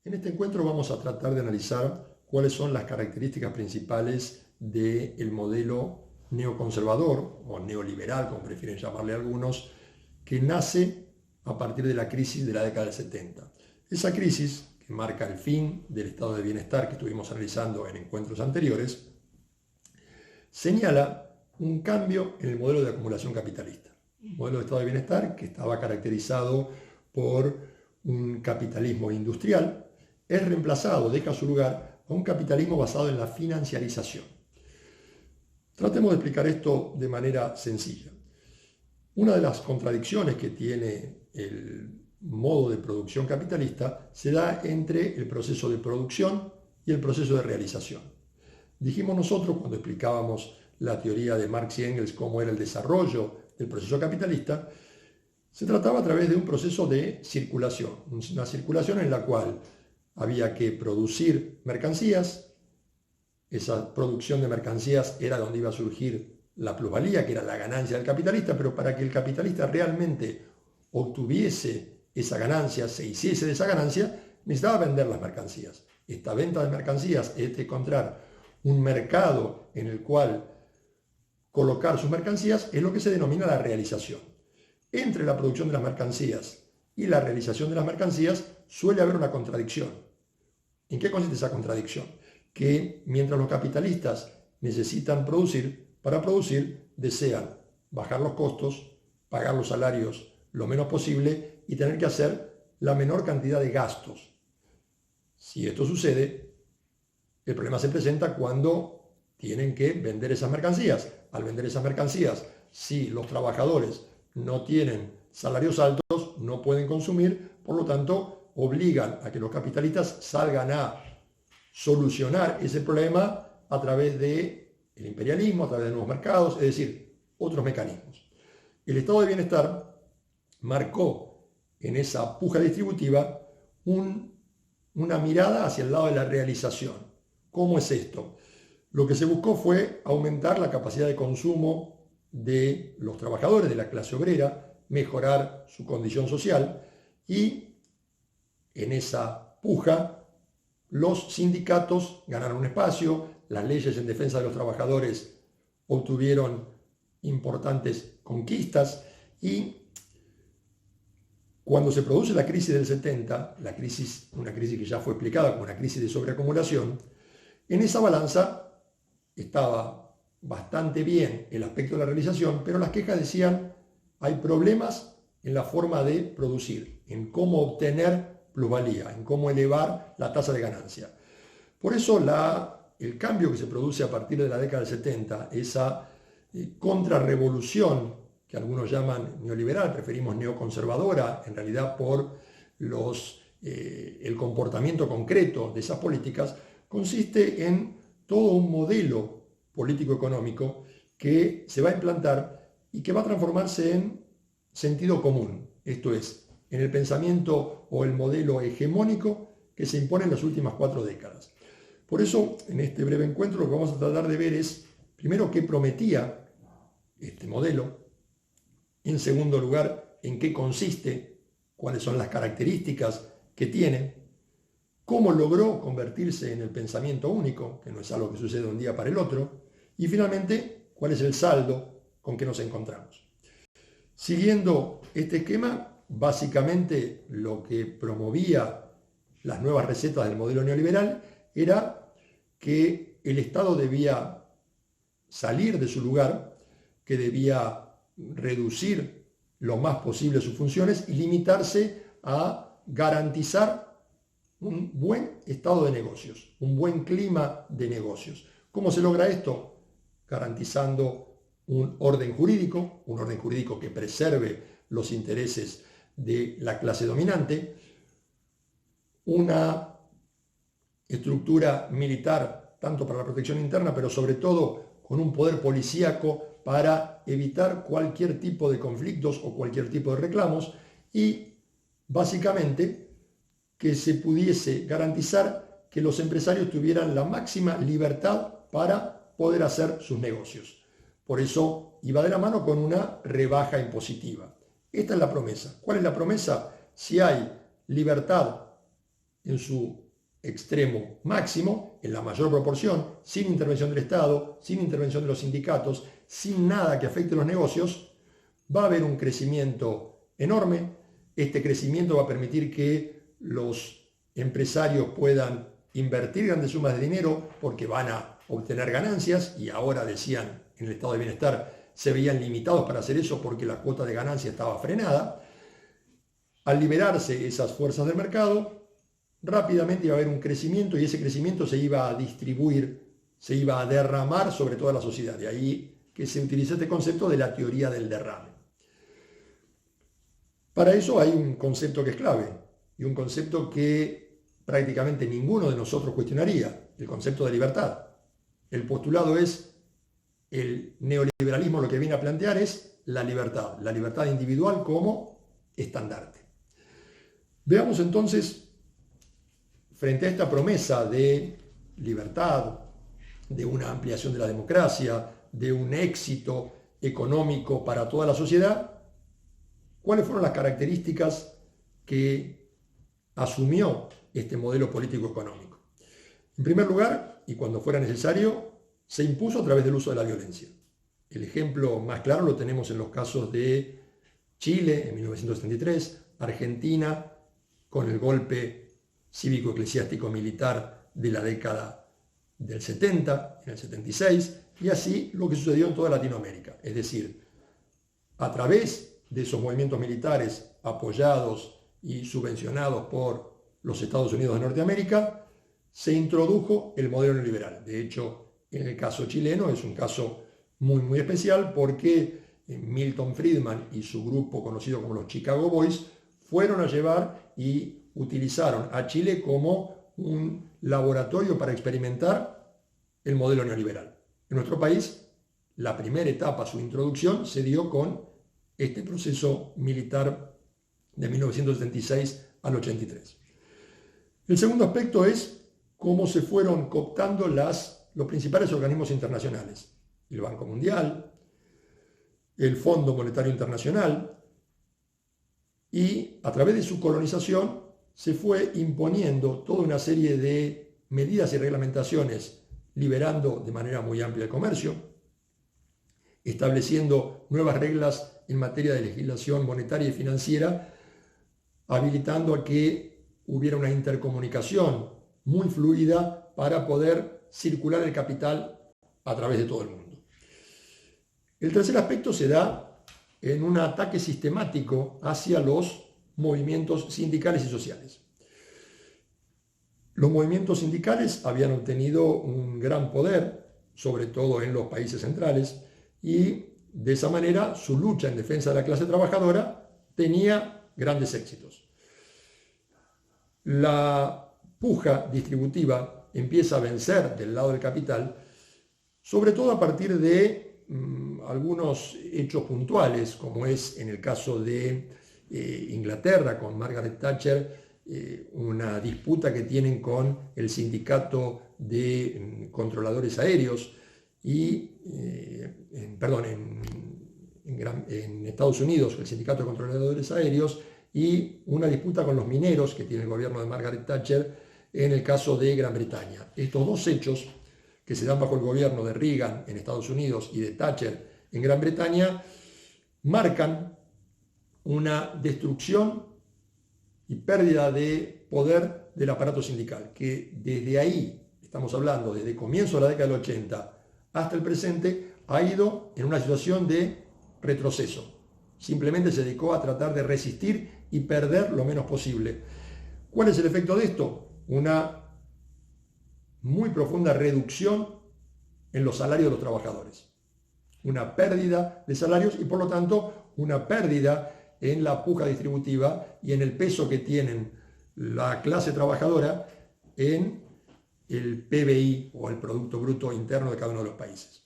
En este encuentro vamos a tratar de analizar cuáles son las características principales del modelo neoconservador o neoliberal, como prefieren llamarle algunos, que nace a partir de la crisis de la década del 70. Esa crisis, que marca el fin del estado de bienestar que estuvimos analizando en encuentros anteriores, señala un cambio en el modelo de acumulación capitalista. Un modelo de estado de bienestar que estaba caracterizado por un capitalismo industrial, es reemplazado, deja su lugar a un capitalismo basado en la financiarización. Tratemos de explicar esto de manera sencilla. Una de las contradicciones que tiene el modo de producción capitalista se da entre el proceso de producción y el proceso de realización. Dijimos nosotros, cuando explicábamos la teoría de Marx y Engels, cómo era el desarrollo del proceso capitalista, se trataba a través de un proceso de circulación, una circulación en la cual había que producir mercancías. Esa producción de mercancías era donde iba a surgir la plusvalía, que era la ganancia del capitalista, pero para que el capitalista realmente obtuviese esa ganancia, se hiciese de esa ganancia, necesitaba vender las mercancías. Esta venta de mercancías es de encontrar un mercado en el cual colocar sus mercancías, es lo que se denomina la realización. Entre la producción de las mercancías y la realización de las mercancías suele haber una contradicción. ¿En qué consiste esa contradicción? Que mientras los capitalistas necesitan producir, para producir desean bajar los costos, pagar los salarios lo menos posible y tener que hacer la menor cantidad de gastos. Si esto sucede, el problema se presenta cuando tienen que vender esas mercancías. Al vender esas mercancías, si los trabajadores no tienen salarios altos, no pueden consumir, por lo tanto, obligan a que los capitalistas salgan a solucionar ese problema a través del imperialismo, a través de nuevos mercados, es decir, otros mecanismos. El estado de bienestar marcó en esa puja distributiva una mirada hacia el lado de la realización. ¿Cómo es esto? Lo que se buscó fue aumentar la capacidad de consumo de los trabajadores, de la clase obrera, mejorar su condición social y en esa puja los sindicatos ganaron un espacio, las leyes en defensa de los trabajadores obtuvieron importantes conquistas y cuando se produce la crisis del 70, una crisis que ya fue explicada como una crisis de sobreacumulación, en esa balanza estaba bastante bien el aspecto de la realización, pero las quejas decían hay problemas en la forma de producir, en cómo obtener plusvalía, en cómo elevar la tasa de ganancia. Por eso el cambio que se produce a partir de la década del 70, esa contrarrevolución que algunos llaman neoliberal, preferimos neoconservadora, en realidad por el comportamiento concreto de esas políticas, consiste en todo un modelo político-económico que se va a implantar y que va a transformarse en sentido común, esto es, en el pensamiento o el modelo hegemónico que se impone en las últimas 4 décadas. Por eso, en este breve encuentro, lo que vamos a tratar de ver es, primero, qué prometía este modelo, en segundo lugar, en qué consiste, cuáles son las características que tiene, cómo logró convertirse en el pensamiento único, que no es algo que sucede de un día para el otro, y finalmente, cuál es el saldo con que nos encontramos. Siguiendo este esquema, básicamente lo que promovía las nuevas recetas del modelo neoliberal era que el Estado debía salir de su lugar, que debía reducir lo más posible sus funciones y limitarse a garantizar un buen estado de negocios, un buen clima de negocios. ¿Cómo se logra esto? Garantizando un orden jurídico que preserve los intereses de la clase dominante, una estructura militar tanto para la protección interna, pero sobre todo con un poder policíaco para evitar cualquier tipo de conflictos o cualquier tipo de reclamos y básicamente que se pudiese garantizar que los empresarios tuvieran la máxima libertad para poder hacer sus negocios. Por eso iba de la mano con una rebaja impositiva. Esta es la promesa. ¿Cuál es la promesa? Si hay libertad en su extremo máximo, en la mayor proporción, sin intervención del Estado, sin intervención de los sindicatos, sin nada que afecte a los negocios, va a haber un crecimiento enorme. Este crecimiento va a permitir que los empresarios puedan invertir grandes sumas de dinero porque van a obtener ganancias, y ahora decían en el estado de bienestar se veían limitados para hacer eso porque la cuota de ganancia estaba frenada. Al liberarse esas fuerzas del mercado, rápidamente iba a haber un crecimiento, y ese crecimiento se iba a distribuir, se iba a derramar sobre toda la sociedad. De ahí que se utiliza este concepto de la teoría del derrame. Para eso hay un concepto que es clave, y un concepto que prácticamente ninguno de nosotros cuestionaría: el concepto de libertad. El postulado es, el neoliberalismo lo que viene a plantear es la libertad individual como estandarte. Veamos entonces, frente a esta promesa de libertad, de una ampliación de la democracia, de un éxito económico para toda la sociedad, ¿cuáles fueron las características que asumió este modelo político-económico? En primer lugar, y cuando fuera necesario, se impuso a través del uso de la violencia. El ejemplo más claro lo tenemos en los casos de Chile en 1973, Argentina con el golpe cívico-eclesiástico-militar de la década del 70, en el 76, y así lo que sucedió en toda Latinoamérica. Es decir, a través de esos movimientos militares apoyados y subvencionados por los Estados Unidos de Norteamérica, se introdujo el modelo neoliberal. De hecho, en el caso chileno es un caso muy especial, porque Milton Friedman y su grupo conocido como los Chicago Boys fueron a llevar y utilizaron a Chile como un laboratorio para experimentar el modelo neoliberal. En nuestro país, la primera etapa, su introducción, se dio con este proceso militar de 1976 al 83. El segundo aspecto es cómo se fueron cooptando los principales organismos internacionales: el Banco Mundial, el Fondo Monetario Internacional, y a través de su colonización se fue imponiendo toda una serie de medidas y reglamentaciones, liberando de manera muy amplia el comercio, estableciendo nuevas reglas en materia de legislación monetaria y financiera, habilitando a que hubiera una intercomunicación muy fluida para poder circular el capital a través de todo el mundo. El tercer aspecto se da en un ataque sistemático hacia los movimientos sindicales y sociales. Los movimientos sindicales habían obtenido un gran poder, sobre todo en los países centrales, y de esa manera su lucha en defensa de la clase trabajadora tenía grandes éxitos. La puja distributiva empieza a vencer del lado del capital, sobre todo a partir de algunos hechos puntuales, como es en el caso de Inglaterra con Margaret Thatcher, una disputa que tienen con el sindicato de controladores aéreos, y en Estados Unidos el sindicato de controladores aéreos, y una disputa con los mineros que tiene el gobierno de Margaret Thatcher en el caso de Gran Bretaña. Estos dos hechos, que se dan bajo el gobierno de Reagan en Estados Unidos y de Thatcher en Gran Bretaña, marcan una destrucción y pérdida de poder del aparato sindical, que desde ahí, estamos hablando desde el comienzo de la década del 80 hasta el presente, ha ido en una situación de retroceso. Simplemente se dedicó a tratar de resistir y perder lo menos posible. ¿Cuál es el efecto de esto? Una muy profunda reducción en los salarios de los trabajadores. Una pérdida de salarios y, por lo tanto, una pérdida en la puja distributiva y en el peso que tienen la clase trabajadora en el PBI, o el Producto Bruto Interno de cada uno de los países.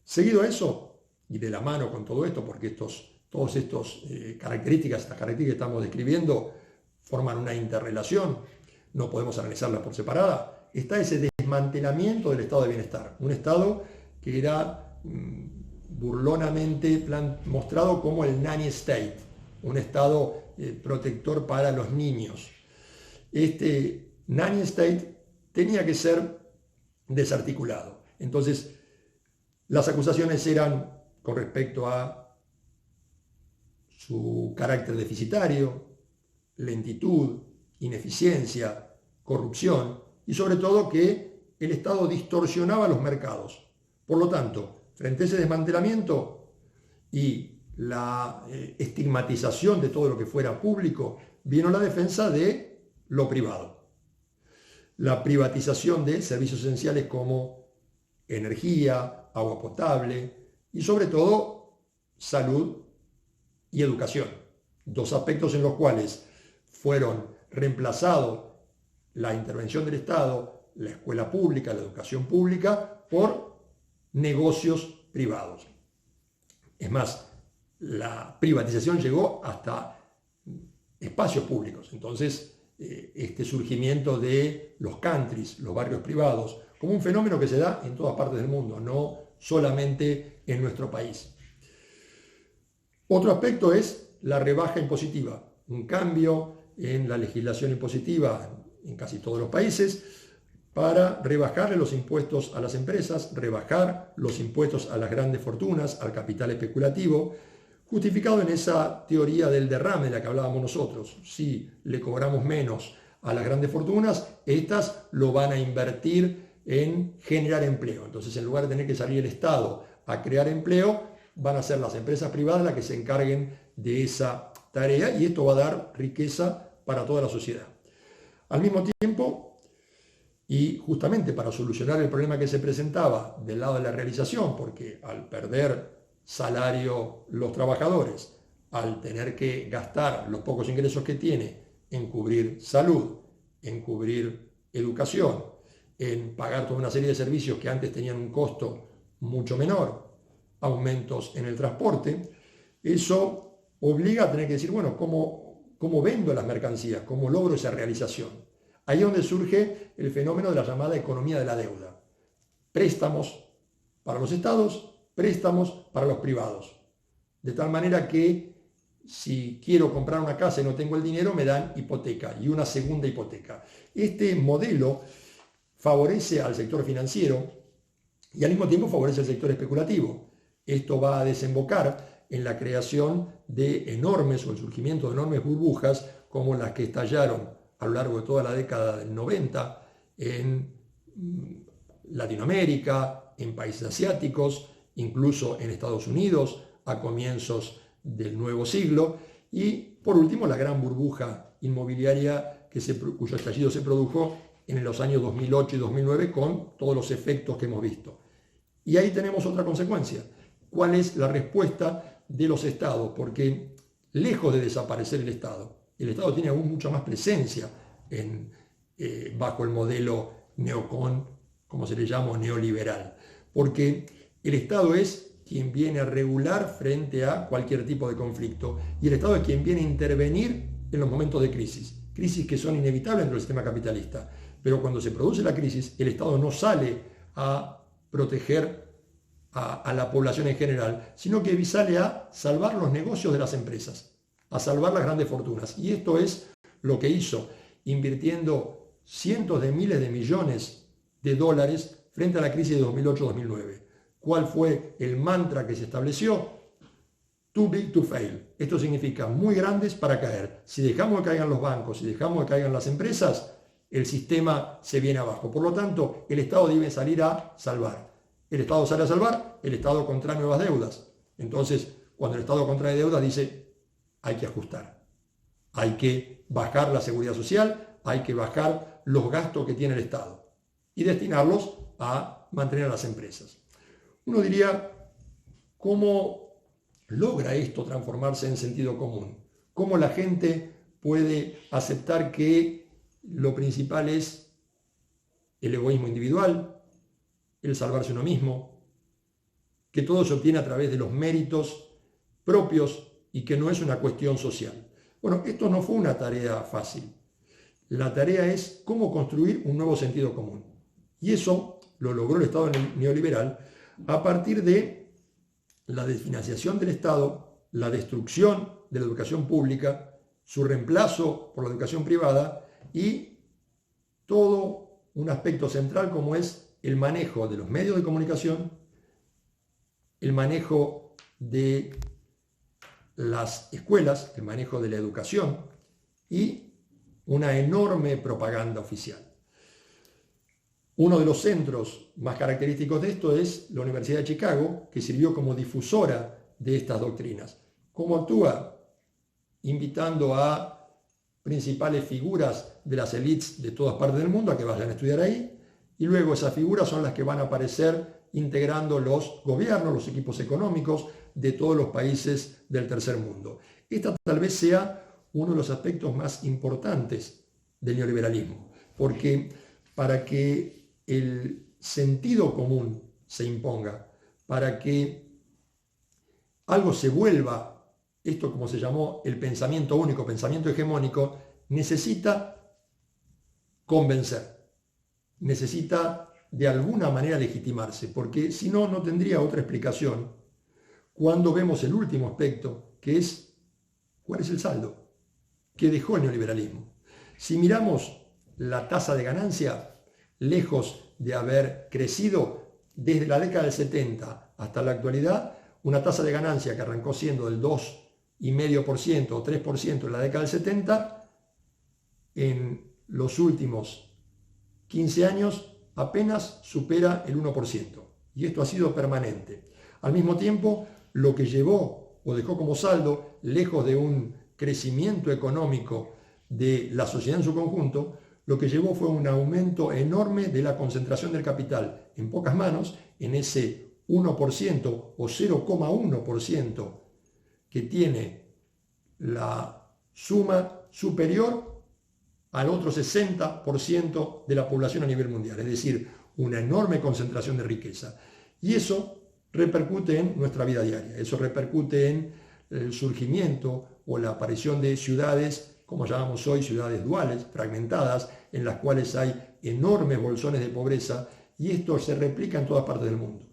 Seguido a eso, y de la mano con todo esto, porque todas estas características que estamos describiendo forman una interrelación, no podemos analizarlas por separada, está ese desmantelamiento del estado de bienestar, un estado que era burlonamente mostrado como el nanny state, un estado protector para los niños. Este nanny state tenía que ser desarticulado. Entonces, las acusaciones eran con respecto a su carácter deficitario, lentitud, ineficiencia, corrupción y sobre todo que el Estado distorsionaba los mercados. Por lo tanto, frente a ese desmantelamiento y la estigmatización de todo lo que fuera público, vino la defensa de lo privado. La privatización de servicios esenciales como energía, agua potable y sobre todo salud y educación. Dos aspectos en los cuales fueron reemplazados la intervención del Estado, la escuela pública, la educación pública, por negocios privados. Es más, la privatización llegó hasta espacios públicos. Entonces, este surgimiento de los countries, los barrios privados, como un fenómeno que se da en todas partes del mundo, no solamente en nuestro país. Otro aspecto es la rebaja impositiva, un cambio en la legislación impositiva en casi todos los países para rebajarle los impuestos a las empresas, rebajar los impuestos a las grandes fortunas, al capital especulativo, justificado en esa teoría del derrame de la que hablábamos nosotros. Si le cobramos menos a las grandes fortunas, estas lo van a invertir en generar empleo. Entonces, en lugar de tener que salir el Estado a crear empleo, van a ser las empresas privadas las que se encarguen de esa tarea y esto va a dar riqueza para toda la sociedad. Al mismo tiempo, y justamente para solucionar el problema que se presentaba del lado de la realización, porque al perder salario los trabajadores, al tener que gastar los pocos ingresos que tiene en cubrir salud, en cubrir educación, en pagar toda una serie de servicios que antes tenían un costo mucho menor, aumentos en el transporte, eso obliga a tener que decir, bueno, ¿cómo vendo las mercancías? ¿Cómo logro esa realización? Ahí es donde surge el fenómeno de la llamada economía de la deuda. Préstamos para los estados, préstamos para los privados. De tal manera que si quiero comprar una casa y no tengo el dinero, me dan hipoteca y una segunda hipoteca. Este modelo favorece al sector financiero y al mismo tiempo favorece al sector especulativo. Esto va a desembocar en la creación de enormes o el surgimiento de enormes burbujas como las que estallaron a lo largo de toda la década del 90 en Latinoamérica, en países asiáticos, incluso en Estados Unidos a comienzos del nuevo siglo y por último la gran burbuja inmobiliaria cuyo estallido se produjo en los años 2008 y 2009 con todos los efectos que hemos visto. Y ahí tenemos otra consecuencia. ¿Cuál es la respuesta de los estados? Porque lejos de desaparecer el Estado tiene aún mucha más presencia bajo el modelo neocon, como se le llama, neoliberal. Porque el Estado es quien viene a regular frente a cualquier tipo de conflicto y el Estado es quien viene a intervenir en los momentos de crisis que son inevitables dentro del sistema capitalista. Pero cuando se produce la crisis, el Estado no sale a proteger a la población en general, sino que sale a salvar los negocios de las empresas, a salvar las grandes fortunas. Y esto es lo que hizo, invirtiendo cientos de miles de millones de dólares frente a la crisis de 2008-2009. ¿Cuál fue el mantra que se estableció? Too big to fail. Esto significa muy grandes para caer. Si dejamos que caigan los bancos, si dejamos que caigan las empresas, el sistema se viene abajo. Por lo tanto, el Estado debe salir a salvar. El Estado sale a salvar, el Estado contrae nuevas deudas. Entonces, cuando el Estado contrae deudas, dice, hay que ajustar. Hay que bajar la seguridad social, hay que bajar los gastos que tiene el Estado y destinarlos a mantener a las empresas. Uno diría, ¿cómo logra esto transformarse en sentido común? ¿Cómo la gente puede aceptar que lo principal es el egoísmo individual, el salvarse uno mismo, que todo se obtiene a través de los méritos propios y que no es una cuestión social? Bueno, esto no fue una tarea fácil. La tarea es cómo construir un nuevo sentido común. Y eso lo logró el Estado neoliberal a partir de la desfinanciación del Estado, la destrucción de la educación pública, su reemplazo por la educación privada y todo un aspecto central como es el manejo de los medios de comunicación, el manejo de las escuelas, el manejo de la educación y una enorme propaganda oficial. Uno de los centros más característicos de esto es la Universidad de Chicago, que sirvió como difusora de estas doctrinas. ¿Cómo actúa? Invitando a principales figuras de las élites de todas partes del mundo a que vayan a estudiar ahí, y luego esas figuras son las que van a aparecer integrando los gobiernos, los equipos económicos de todos los países del tercer mundo. Esta tal vez sea uno de los aspectos más importantes del neoliberalismo, porque para que el sentido común se imponga, para que algo se vuelva, esto como se llamó el pensamiento único, pensamiento hegemónico, necesita convencer, necesita de alguna manera legitimarse, porque si no, no tendría otra explicación cuando vemos el último aspecto, que es cuál es el saldo que dejó el neoliberalismo. Si miramos la tasa de ganancia, lejos de haber crecido desde la década del 70 hasta la actualidad, una tasa de ganancia que arrancó siendo del 2,5% o 3% en la década del 70, en los últimos 15 años apenas supera el 1%. Y esto ha sido permanente. Al mismo tiempo, lo que llevó o dejó como saldo, lejos de un crecimiento económico de la sociedad en su conjunto, lo que llevó fue un aumento enorme de la concentración del capital en pocas manos, en ese 1% o 0,1% que tiene la suma superior al otro 60% de la población a nivel mundial, es decir, una enorme concentración de riqueza. Y eso repercute en nuestra vida diaria, eso repercute en el surgimiento o la aparición de ciudades, como llamamos hoy, ciudades duales, fragmentadas, en las cuales hay enormes bolsones de pobreza, y esto se replica en todas partes del mundo.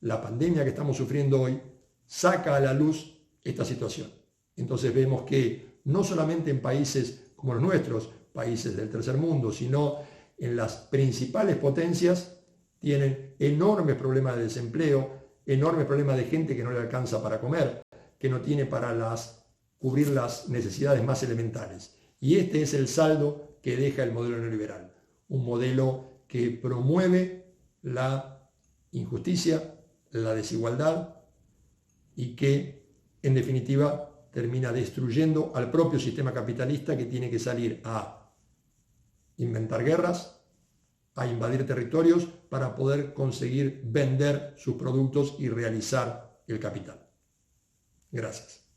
La pandemia que estamos sufriendo hoy saca a la luz esta situación. Entonces vemos que no solamente en países como los nuestros, países del tercer mundo, sino en las principales potencias, tienen enormes problemas de desempleo, enormes problemas de gente que no le alcanza para comer, que no tiene para cubrir las necesidades más elementales. Y este es el saldo que deja el modelo neoliberal, un modelo que promueve la injusticia, la desigualdad y que, en definitiva, termina destruyendo al propio sistema capitalista, que tiene que salir a inventar guerras, a invadir territorios para poder conseguir vender sus productos y realizar el capital. Gracias.